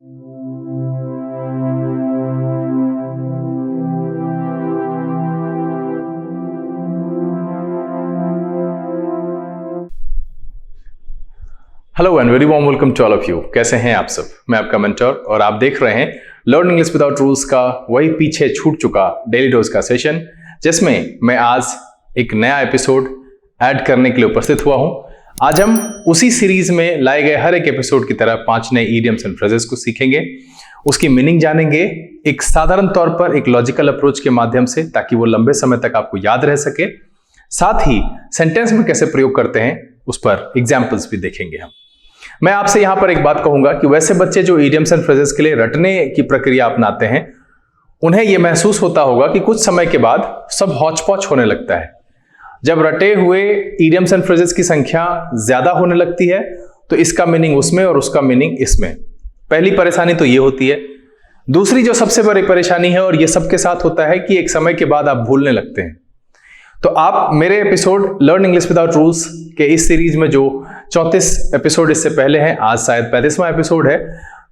Hello and very warm welcome to all of you. कैसे हैं आप सब? मैं आपका मेंटर और आप देख रहे हैं लर्न इंग्लिश विदाउट रूल्स का वही पीछे छूट चुका डेली डोज का सेशन, जिसमें मैं आज एक नया एपिसोड ऐड करने के लिए उपस्थित हुआ हूं। आज हम उसी सीरीज में लाए गए हर एक एपिसोड की तरह 5 नए इडियम्स एंड फ्रेजेस को सीखेंगे, उसकी मीनिंग जानेंगे एक साधारण तौर पर एक लॉजिकल अप्रोच के माध्यम से, ताकि वो लंबे समय तक आपको याद रह सके। साथ ही सेंटेंस में कैसे प्रयोग करते हैं उस पर एग्जाम्पल्स भी देखेंगे हम। मैं आपसे यहां पर एक बात कहूंगा कि वैसे बच्चे जो इडियम्स एंड फ्रेजेस के लिए रटने की प्रक्रिया अपनाते हैं, उन्हें यह महसूस होता होगा कि कुछ समय के बाद सब हौच पौच होने लगता है। जब रटे हुए इडियम्स एंड फ्रेजेस की संख्या ज्यादा होने लगती है तो इसका मीनिंग उसमें और उसका मीनिंग इसमें। पहली परेशानी तो ये होती है। दूसरी जो सबसे बड़ी परेशानी है, और ये सबके साथ होता है, कि एक समय के बाद आप भूलने लगते हैं। तो आप मेरे episode learn English without rules के इस सीरीज में जो 34 एपिसोड इससे पहले हैं, आज शायद 35वां एपिसोड है,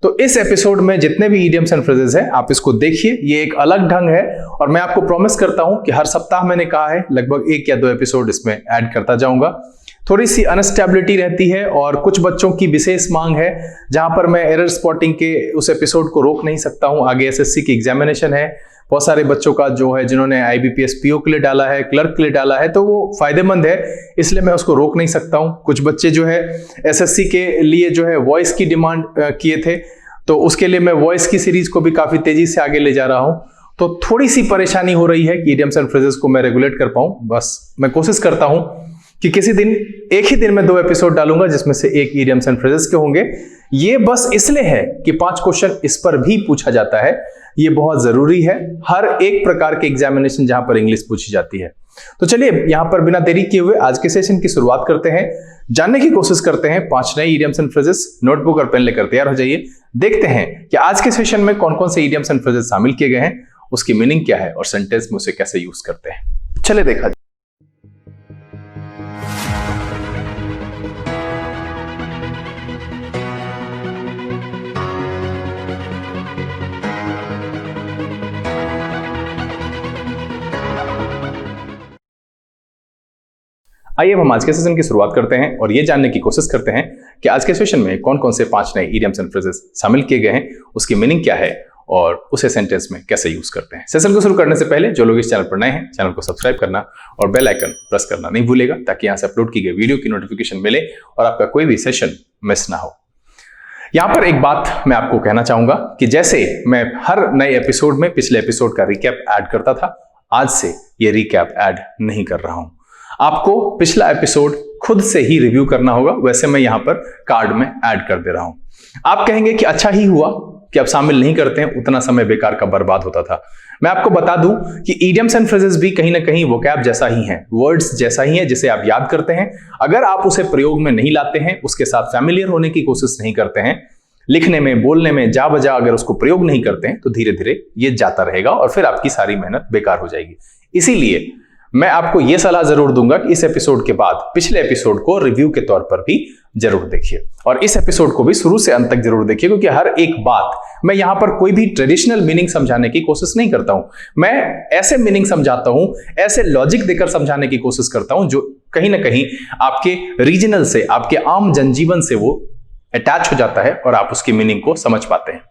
तो इस एपिसोड में जितने भी इडियम्स एंड फ्रेजेस हैं आप इसको देखिए। ये एक अलग ढंग है और मैं आपको प्रॉमिस करता हूं कि हर सप्ताह, मैंने कहा है, लगभग 1 या 2 एपिसोड इसमें ऐड करता जाऊंगा। थोड़ी सी अनस्टेबिलिटी रहती है और कुछ बच्चों की विशेष मांग है जहां पर मैं एरर स्पॉटिंग के उस एपिसोड को रोक नहीं सकता हूं। आगे एसएससी की एग्जामिनेशन है, बहुत सारे बच्चों का जो है जिन्होंने आईबीपीएस पीओ के लिए डाला है, क्लर्क के लिए डाला है, तो वो फायदेमंद है, इसलिए मैं उसको रोक नहीं सकता हूं। कुछ बच्चे जो है एसएससी के लिए जो है वॉइस की डिमांड किए थे, तो उसके लिए मैं वॉइस की सीरीज को भी काफी तेजी से आगे ले जा रहा हूं। तो थोड़ी सी परेशानी हो रही है कि इडियम्स एंड फ्रेजेस को मैं रेगुलेट कर पाऊं। बस मैं कोशिश करता हूं कि किसी दिन, एक ही दिन में 2 एपिसोड डालूंगा, जिसमें से एक इडियम्स एंड फ्रेजेस के होंगे। ये बस इसलिए है कि 5 क्वेश्चन इस पर भी पूछा जाता है। ये बहुत जरूरी है हर एक प्रकार के एग्जामिनेशन जहां पर इंग्लिश पूछी जाती है। तो चलिए यहां पर बिना देरी किए हुए आज के सेशन की शुरुआत करते हैं। जानने की कोशिश करते हैं 5 नए इडियम्स एंड फ्रेजेस। नोटबुक और पेन लेकर तैयार हो जाइए। देखते हैं कि आज के सेशन में कौन कौन से इडियम्स एंड फ्रेजेस शामिल किए गए हैं, उसकी मीनिंग क्या है और सेंटेंस में उसे कैसे यूज करते हैं। चलिए देखा। आइए हम आज के सेशन की शुरुआत करते हैं और ये जानने की कोशिश करते हैं कि आज के सेशन में कौन कौन से 5 नए इडियम्स एंड फ्रेजेस शामिल किए गए हैं, उसकी मीनिंग क्या है और उसे सेंटेंस में कैसे यूज करते हैं। सेशन को शुरू करने से पहले जो लोग इस चैनल पर नए हैं, चैनल को सब्सक्राइब करना और बेल आइकन प्रेस करना नहीं भूलेगा, ताकि यहां से अपलोड की गई वीडियो की नोटिफिकेशन मिले और आपका कोई भी सेशन मिस ना हो। यहां पर एक बात मैं आपको कहना चाहूंगा कि जैसे मैं हर नए एपिसोड में पिछले एपिसोड का रिकैप ऐड करता था, आज से ये रिकैप ऐड नहीं कर रहा हूं। आपको पिछला एपिसोड खुद से ही रिव्यू करना होगा, वैसे मैं यहां पर कार्ड में ऐड कर दे रहा हूं। आप कहेंगे कि अच्छा ही हुआ कि आप शामिल नहीं करते हैं, उतना समय बेकार का बर्बाद होता था। मैं आपको बता दूं कि इडियम्स एंड फ्रेजेस भी कहीं ना कहीं वोकैब जैसा ही है, वर्ड्स जैसा ही है, जिसे आप याद करते हैं। अगर आप उसे प्रयोग में नहीं लाते हैं, उसके साथ फैमिलियर होने की कोशिश नहीं करते हैं, लिखने में, बोलने में जा बजा अगर उसको प्रयोग नहीं करते हैं, तो धीरे धीरे ये जाता रहेगा और फिर आपकी सारी मेहनत बेकार हो जाएगी। इसीलिए मैं आपको यह सलाह जरूर दूंगा कि इस एपिसोड के बाद पिछले एपिसोड को रिव्यू के तौर पर भी जरूर देखिए और इस एपिसोड को भी शुरू से अंत तक जरूर देखिए, क्योंकि हर एक बात, मैं यहां पर कोई भी ट्रेडिशनल मीनिंग समझाने की कोशिश नहीं करता हूं। मैं ऐसे मीनिंग समझाता हूं, ऐसे लॉजिक देकर समझाने की कोशिश करता हूं जो कहीं ना कहीं आपके रीजनल से, आपके आम जनजीवन से वो अटैच हो जाता है और आप उसकी मीनिंग को समझ पाते हैं।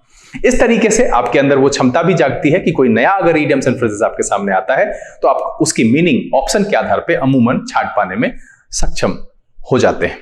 इस तरीके से आपके अंदर वो क्षमता भी जागती है कि कोई नया अगर इडियम्स एंड फ्रेजेस आपके सामने आता है तो आप उसकी मीनिंग ऑप्शन के आधार पे अमूमन छांट पाने में सक्षम हो जाते हैं।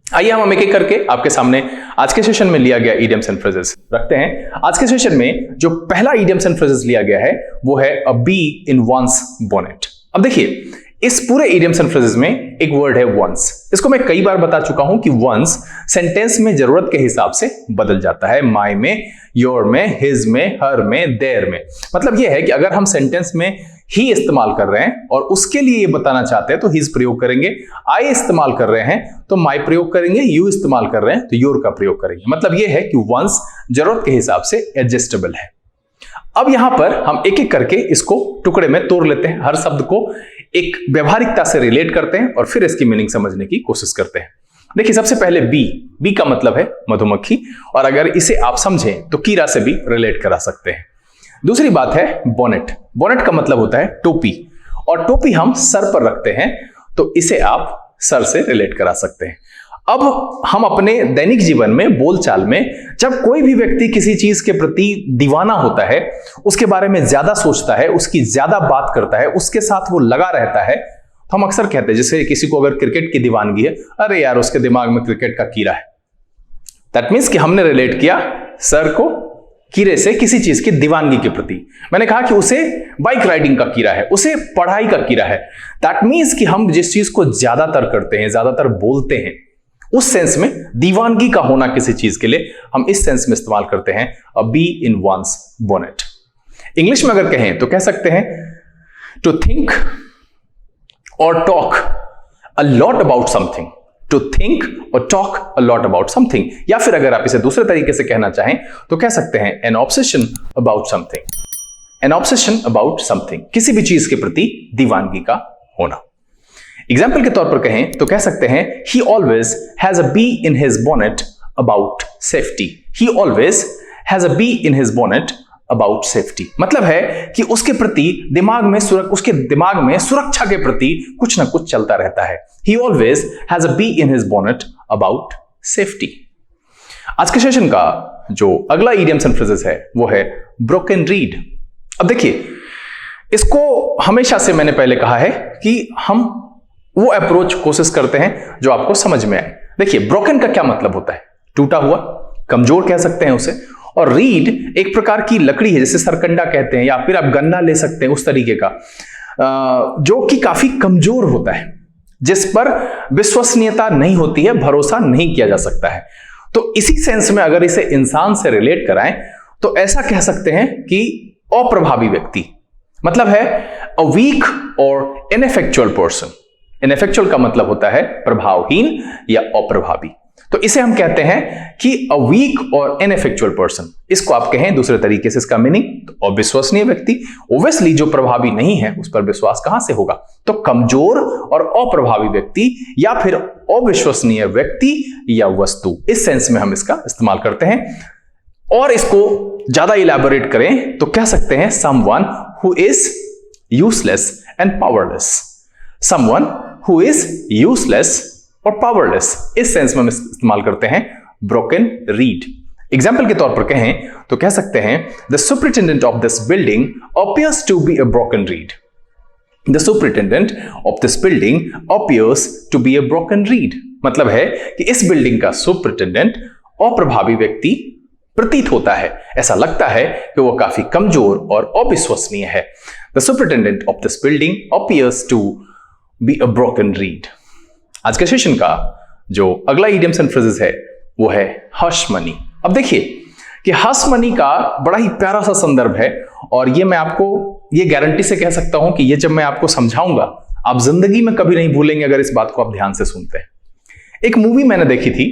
आइए हम एक एक करके आपके सामने आज के सेशन में लिया गया इडियम्स एंड फ्रेजेस रखते हैं। आज के सेशन में जो पहला इडियम्स एंड फ्रेजेस लिया गया है वो है अ बी इन वंस बोनेट। अब देखिए, इस पूरे इडियम्स एंड फ्रेजेस में एक वर्ड है वंस। इसको मैं कई बार बता चुका हूं कि वंस सेंटेंस में जरूरत के हिसाब से बदल जाता है। माय में, योर में, हिज में, हर में, देयर में। मतलब यह है कि अगर हम सेंटेंस में ही इस्तेमाल कर रहे हैं और उसके लिए ये बताना चाहते हैं तो हिज प्रयोग करेंगे, आई इस्तेमाल कर रहे हैं तो माय प्रयोग करेंगे, यू इस्तेमाल कर रहे हैं तो योर का प्रयोग करेंगे। मतलब यह है कि वंस जरूरत के हिसाब से एडजस्टेबल है। अब यहां पर हम एक एक करके इसको टुकड़े में तोड़ लेते हैं, हर शब्द को एक व्यवहारिकता से रिलेट करते हैं और फिर इसकी मीनिंग समझने की कोशिश करते हैं। देखिए सबसे पहले बी का मतलब है मधुमक्खी, और अगर इसे आप समझें तो कीड़ा से भी रिलेट करा सकते हैं। दूसरी बात है बोनेट का मतलब होता है टोपी, और टोपी हम सर पर रखते हैं तो इसे आप सर से रिलेट करा सकते हैं। अब हम अपने दैनिक जीवन में, बोलचाल में, जब कोई भी व्यक्ति किसी चीज के प्रति दीवाना होता है, उसके बारे में ज्यादा सोचता है, उसकी ज्यादा बात करता है, उसके साथ वो लगा रहता है, तो हम अक्सर कहते हैं, जैसे किसी को अगर क्रिकेट की दीवानगी है, अरे यार उसके दिमाग में क्रिकेट का कीड़ा है। दैट मीन्स कि हमने रिलेट किया सर को कीड़े से किसी चीज की दीवानगी के प्रति। मैंने कहा कि उसे बाइक राइडिंग का कीड़ा है, उसे पढ़ाई का कीड़ा है। दैट मीन्स कि हम जिस चीज को ज्यादातर करते हैं, ज्यादातर बोलते हैं, उस सेंस में दीवानगी का होना किसी चीज के लिए, हम इस सेंस में इस्तेमाल करते हैं a bee in one's bonnet. English में अगर कहें तो कह सकते हैं टू थिंक और talk a lot about something, to think और talk a lot about something, या फिर अगर आप इसे दूसरे तरीके से कहना चाहें तो कह सकते हैं N obsession about something, N obsession about something, किसी भी चीज के प्रति दीवानगी का होना। एग्जाम्पल के तौर पर कहें तो कह सकते हैं he always has a bee in his bonnet about safety, he always has a bee in his bonnet about safety, मतलब है कि उसके प्रति उसके दिमाग में सुरक्षा के प्रति कुछ ना कुछ चलता रहता है। he always has a bee in his bonnet about safety। आज के सेशन का जो अगला idioms and phrases है वो है broken reed। अब देखिए, इसको हमेशा से मैंने पहले कहा है कि हम वो अप्रोच कोशिश करते हैं जो आपको समझ में आए। देखिए ब्रोकन का क्या मतलब होता है, टूटा हुआ, कमजोर कह सकते हैं उसे। और रीड एक प्रकार की लकड़ी है, जैसे सरकंडा कहते हैं, या फिर आप गन्ना ले सकते हैं, उस तरीके का, जो कि काफी कमजोर होता है, जिस पर विश्वसनीयता नहीं होती है, भरोसा नहीं किया जा सकता है। तो इसी सेंस में अगर इसे इंसान से रिलेट कराएं तो ऐसा कह सकते हैं कि अप्रभावी व्यक्ति, मतलब है अ वीक और इनइफेक्चुअल पर्सन। इनइफेक्चुअल का मतलब होता है प्रभावहीन या अप्रभावी। तो इसे हम कहते हैं कि अ वीक और इनइफेक्चुअल पर्सन। इसको आप कहें दूसरे तरीके से, इसका मीनिंग तो अविश्वसनीय व्यक्ति। ओब्वियसली जो प्रभावी नहीं है उस पर विश्वास कहां से होगा, तो कमजोर और अप्रभावी व्यक्ति या फिर अविश्वसनीय व्यक्ति या वस्तु, इस सेंस में हम इसका इस्तेमाल करते हैं। और इसको ज्यादा इलैबोरेट करें तो कह सकते हैं someone who is useless and powerless, someone who is useless और पावरलेस, इस सेंस में हम इस्तेमाल करते हैं ब्रोकन रीड। एग्जाम्पल के तौर पर कहें तो कह सकते हैं the superintendent of this building appears to be a broken reed, the superintendent of this building appears to be a broken reed, मतलब है कि इस बिल्डिंग का सुपरिटेंडेंट अप्रभावी व्यक्ति प्रतीत होता है, ऐसा लगता है कि वो काफी कमजोर और अविश्वसनीय है। The superintendent of this building appears to be a broken reed. आज के सेशन का जो अगला इडियम्स एंड फ्रेजेस है वो है हश मनी। अब देखिए कि हश मनी का बड़ा ही प्यारा सा संदर्भ है, और ये मैं आपको ये गारंटी से कह सकता हूं कि ये जब मैं आपको समझाऊंगा आप जिंदगी में कभी नहीं भूलेंगे अगर इस बात को आप ध्यान से सुनते हैं। एक मूवी मैंने देखी थी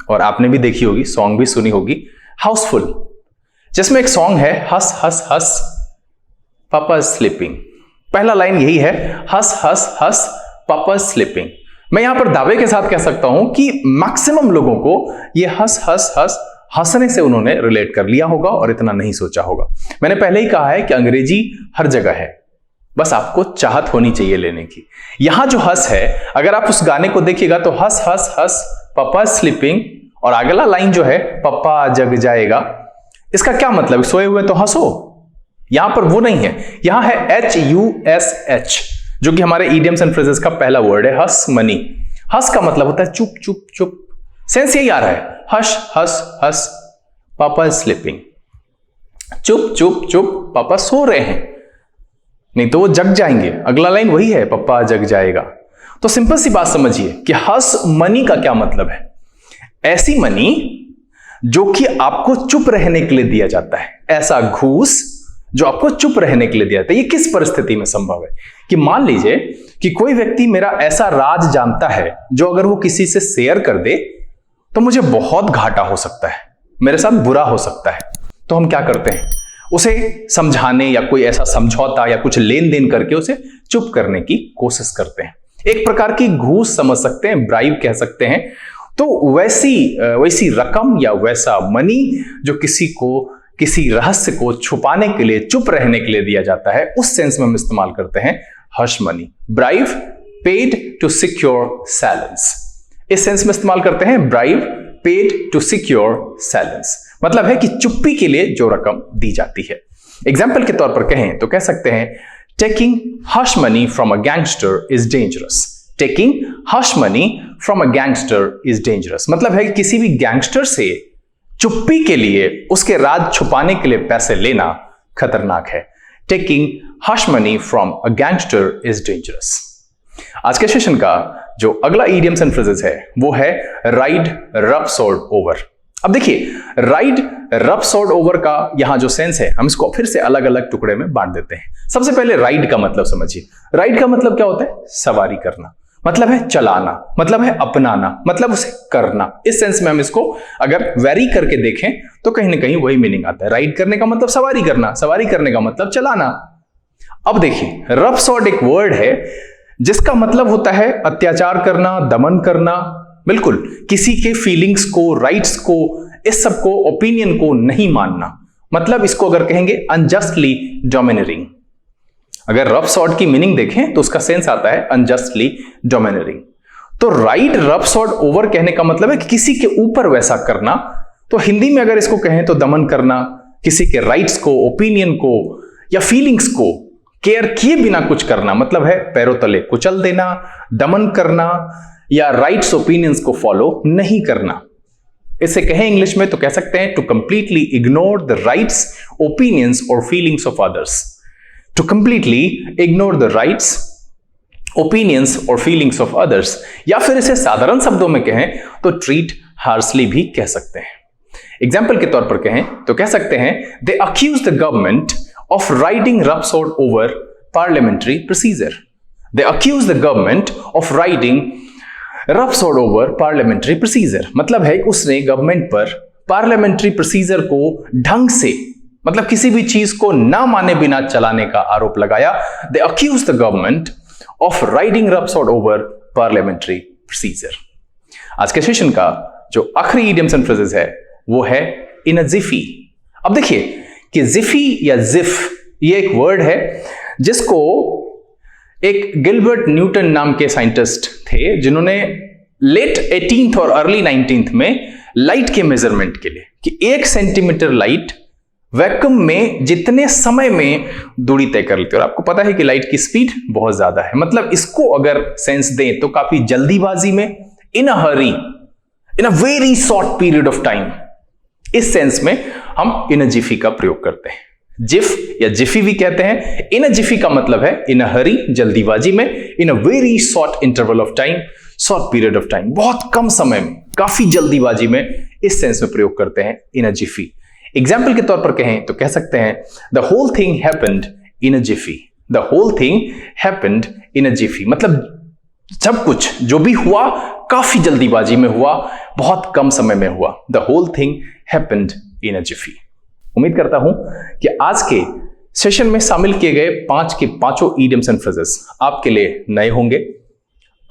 और आपने भी देखी होगी, सॉन्ग भी सुनी होगी, हाउसफुल, जिसमें एक सॉन्ग है हस हस हस पापा स्लीपिंग। पहला लाइन यही है, हस हस हस पापा स्लीपिंग। मैं यहां पर दावे के साथ कह सकता हूं कि मैक्सिमम लोगों को यह हंस हंस हंस हंसने से उन्होंने रिलेट कर लिया होगा और इतना नहीं सोचा होगा। मैंने पहले ही कहा है कि अंग्रेजी हर जगह है, बस आपको चाहत होनी चाहिए लेने की। यहां जो हंस है, अगर आप उस गाने को देखिएगा तो हंस हंस हंस पापा स्लीपिंग, और अगला लाइन जो है पप्पा जग जाएगा, इसका क्या मतलब, सोए हुए तो हंसो। यहां पर वो नहीं है, यहां है HUSH, जो कि हमारे इडियम्स एंड फ्रेजेस का पहला वर्ड है, हस मनी। हस का मतलब होता है चुप चुप चुप, सेंस यही आ रहा है, हश हस हस पापा स्लीपिंग, चुप चुप चुप पापा सो रहे हैं, नहीं तो वो जग जाएंगे। अगला लाइन वही है, पप्पा जग जाएगा। तो सिंपल सी बात समझिए कि हस मनी का क्या मतलब है, ऐसी मनी जो कि आपको चुप रहने के लिए दिया जाता है, ऐसा घूस जो आपको चुप रहने के लिए दिया जाता है। ये किस परिस्थिति में संभव है कि मान लीजिए कि कोई व्यक्ति मेरा ऐसा राज जानता है जो अगर वो किसी से शेयर कर दे तो मुझे बहुत घाटा हो सकता है, मेरे साथ बुरा हो सकता है। तो हम क्या करते हैं, उसे समझाने या कोई ऐसा समझौता या कुछ लेन देन करके उसे चुप करने की कोशिश करते हैं। एक प्रकार की घूस समझ सकते हैं, ब्राइब कह सकते हैं। तो वैसी रकम या वैसा मनी जो किसी रहस्य को छुपाने के लिए, चुप रहने के लिए दिया जाता है, उस सेंस में हम इस्तेमाल करते हैं hush money. Bribe, paid to secure silence, इस सेंस में इस्तेमाल करते हैं bribe, paid to secure silence, मतलब है कि चुप्पी के लिए जो रकम दी जाती है। एग्जाम्पल के तौर पर कहें तो कह सकते हैं taking hush money from a gangster is dangerous. Taking hush money from a gangster is dangerous, मतलब है कि किसी भी गैंगस्टर से चुप्पी के लिए, उसके राज छुपाने के लिए पैसे लेना खतरनाक है। Taking hush money from a gangster is dangerous. आज के सेशन का जो अगला इडियम्स एंड फ्रेजेस है वो है राइड रब सॉर्ड ओवर। अब देखिए, राइड रब सॉर्ड ओवर का यहां जो सेंस है, हम इसको फिर से अलग अलग टुकड़े में बांट देते हैं। सबसे पहले राइड का मतलब समझिए। राइड का मतलब क्या होता है? सवारी करना, मतलब है चलाना, मतलब है अपनाना, मतलब उसे करना। इस सेंस में हम इसको अगर वेरी करके देखें तो कहीं ना कहीं वही मीनिंग आता है। राइड करने का मतलब सवारी करना, सवारी करने का मतलब चलाना। अब देखिए, रब सॉर्ड एक वर्ड है जिसका मतलब होता है अत्याचार करना, दमन करना। बिल्कुल, किसी के फीलिंग्स को, राइट्स को, इस सब को, ओपिनियन को नहीं मानना, मतलब इसको अगर कहेंगे अनजस्टली डोमिनेटिंग। अगर रब सॉर्ड की मीनिंग देखें तो उसका सेंस आता है अनजस्टली डोमिनेटिंग। तो राइड रब सॉर्ड ओवर कहने का मतलब है कि किसी के ऊपर वैसा करना। तो हिंदी में अगर इसको कहें तो दमन करना, किसी के राइट्स को, ओपिनियन को या फीलिंग्स को केयर किए बिना कुछ करना, मतलब है पैरों तले कुचल देना, दमन करना या राइट्स ओपिनियंस को फॉलो नहीं करना। इसे कहें इंग्लिश में तो कह सकते हैं to completely ignore the rights, opinions और feelings of others. To completely ignore the rights, opinions और फीलिंग्स ऑफ अदर्स, या फिर इसे साधारण शब्दों में कहें तो ट्रीट हार्शली भी कह सकते हैं। एग्जाम्पल के तौर पर कहें तो कह सकते हैं they accuse the government of riding roughshod over parliamentary procedure. They accuse the government of riding roughshod over parliamentary procedure. मतलब है कि उसने गवर्नमेंट पर पार्लियामेंट्री प्रोसीजर को ढंग से, मतलब किसी भी चीज को ना माने बिना चलाने का आरोप लगाया। They accuse the government of riding roughshod over parliamentary procedure. आज के सेशन का जो आखिरी इडियम्स एंड फ्रेजेस है वो है इन अ जिफी। अब देखिए कि जिफी या जिफ ये एक वर्ड है जिसको एक गिलबर्ट न्यूटन नाम के साइंटिस्ट थे जिन्होंने लेट 18th और अर्ली 19th में लाइट के मेजरमेंट के लिए कि 1 सेंटीमीटर लाइट वैक्यूम में जितने समय में दूरी तय कर लेती है। और आपको पता है कि लाइट की स्पीड बहुत ज्यादा है, मतलब इसको अगर सेंस दें तो काफी जल्दीबाजी में, in a hurry, in a very short period of time, इस सेंस में हम इन अ जिफी का प्रयोग करते हैं। जिफ या जिफी भी कहते हैं। इन अ जिफी का मतलब है इन अ हरी, जल्दीबाजी में, in a very short interval of time, short period of time, बहुत कम समय में, काफी जल्दीबाजी में, इस सेंस में प्रयोग करते हैं इन अ जिफी। एग्जाम्पल के तौर पर कहें तो कह सकते हैं the whole thing happened in a jiffy. The whole thing happened in a jiffy, मतलब सब कुछ जो भी हुआ काफी जल्दीबाजी में हुआ, बहुत कम समय में हुआ। The whole thing happened in a jiffy. उम्मीद करता हूं कि आज के सेशन में शामिल किए गए 5 के 5 इडियम्स एंड फ्रेजेस आपके लिए नए होंगे।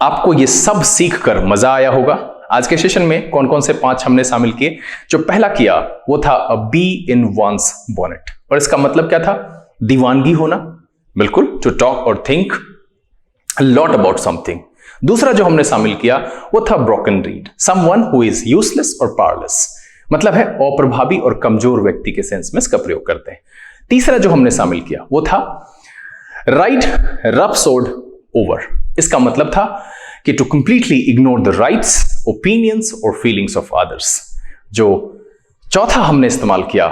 आपको ये सब सीखकर मजा आया होगा। आज के सेशन में कौन कौन से 5 हमने शामिल किए? जो पहला किया वो था अ बी इन वंस बोनेट, और इसका मतलब क्या था? दीवानगी होना, बिल्कुल, टू टॉक और think a lot about something. दूसरा जो हमने शामिल किया वो था broken read, someone who is useless और पावरलेस, मतलब है अप्रभावी और कमजोर व्यक्ति के सेंस में इसका प्रयोग करते हैं। तीसरा जो हमने शामिल किया वो था राइड रब सॉर्ड ओवर, इसका मतलब था कि to completely ignore the rights, opinions और फीलिंग्स ऑफ अदर्स। जो चौथा हमने इस्तेमाल किया,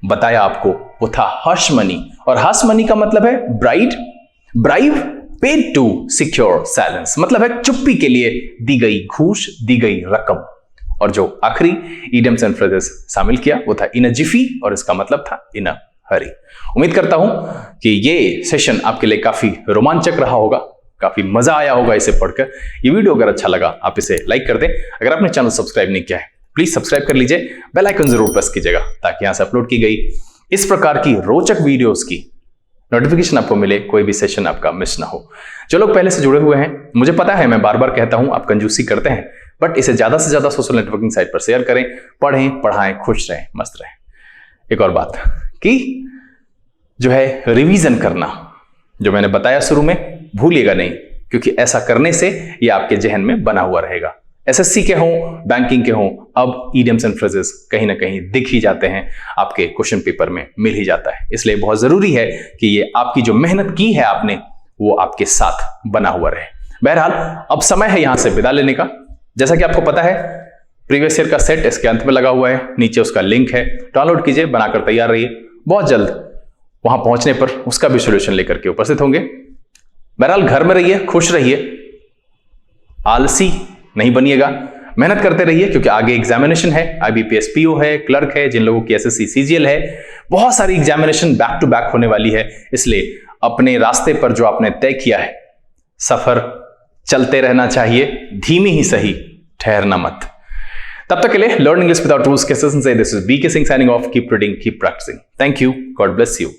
बताया आपको, वो था हश मनी, और हश मनी का मतलब है bribe paid to secure silence, मतलब है चुप्पी के लिए दी गई घूस, दी गई रकम। और जो आखिरी इडियम्स एंड फ्रेजेस शामिल किया वो था इन अ जिफी, और इसका मतलब था इन अ हरी। उम्मीद करता हूं कि ये सेशन आपके लिए काफी रोमांचक रहा होगा, काफी मजा आया होगा इसे पढ़कर। ये वीडियो अगर अच्छा लगा आप इसे लाइक कर दें। अगर आपने चैनल सब्सक्राइब नहीं किया है प्लीज सब्सक्राइब कर लीजिए, बेल आइकन जरूर प्रेस कीजिएगा ताकि यहां से अपलोड की गई इस प्रकार की रोचक वीडियोस की नोटिफिकेशन आपको मिले, कोई भी सेशन आपका मिस ना हो। जो लोग पहले से जुड़े हुए हैं, मुझे पता है मैं बार बार कहता हूं आप कंजूसी करते हैं, बट इसे ज्यादा से ज्यादा सोशल नेटवर्किंग साइट पर शेयर करें, पढ़ें, पढ़ाएं, खुश रहें, मस्त रहें। एक और बात कि जो है रिवीजन करना, जो मैंने बताया शुरू में, भूलिएगा नहीं, क्योंकि ऐसा करने से ये आपके जहन में बना हुआ रहेगा। एसएससी के हों, बैंकिंग के हों, अब इडियम्स एंड फ्रेजेस कहीं ना कहीं दिख ही जाते हैं, आपके क्वेश्चन पेपर में मिल ही जाता है। इसलिए बहुत जरूरी है कि ये आपकी जो मेहनत की है आपने, वो आपके साथ बना हुआ रहे। बहरहाल अब समय है यहां से विदा लेने का। जैसा कि आपको पता है, प्रीवियस ईयर का सेट इसके अंत में लगा हुआ है, नीचे उसका लिंक है, डाउनलोड कीजिए, बनाकर तैयार रहिए। बहुत जल्द वहां पहुंचने पर उसका भी सोल्यूशन लेकर के उपस्थित होंगे। बहरहाल घर में रहिए, खुश रहिए, आलसी नहीं बनिएगा, मेहनत करते रहिए, क्योंकि आगे एग्जामिनेशन है, IBPS PO है, क्लर्क है, जिन लोगों की SSC CGL है, बहुत सारी एग्जामिनेशन बैक टू बैक होने वाली है। इसलिए अपने रास्ते पर जो आपने तय किया है, सफर चलते रहना चाहिए, धीमी ही सही, ठहरना मत। तब तक के लिए लर्न इंग्लिश विदाउट रूल्स के सेशन से this is BK Singh signing off. Keep reading, keep practising. Thank you, God bless you.